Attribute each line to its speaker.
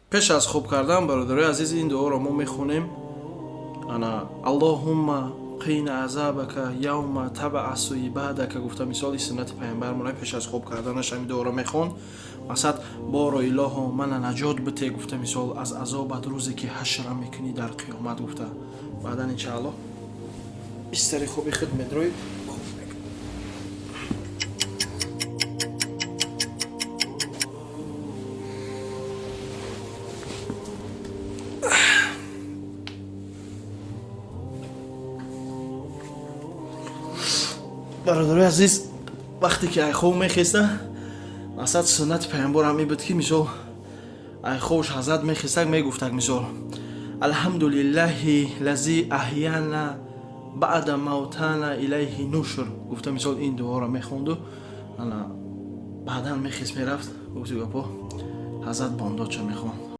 Speaker 1: пеш аз хуб кардан бародарои азиз ин дуоро мо мехонем. ана аллоҳумма қина азабака явма табъасу ибадака гуфта мисоли суннати пайғамбармон. пеш аз хуб карданаш ҳамин дуоро мехон. масад боро илоҳо мана наҷот бите гуфта мисол аз азобат рӯзе ки ҳашра мекунӣ дар қиёмат гуфта. баъдан иншааллоҳ бистари хуби худ медроед. бародарои азиз, вақте ки айхов мехеста масад суннати пайғамбарам мебуд ки мисол айховш ҳазрат мехестак мегуфтак мисол алҳамдулиллаҳи лази аҳяна баъда мавтана илайҳи нушр гуфта мисол ин дуоро мехонду ана баъдан мехест мерафт гуфти гапо ҳазрат бомдодша мехон.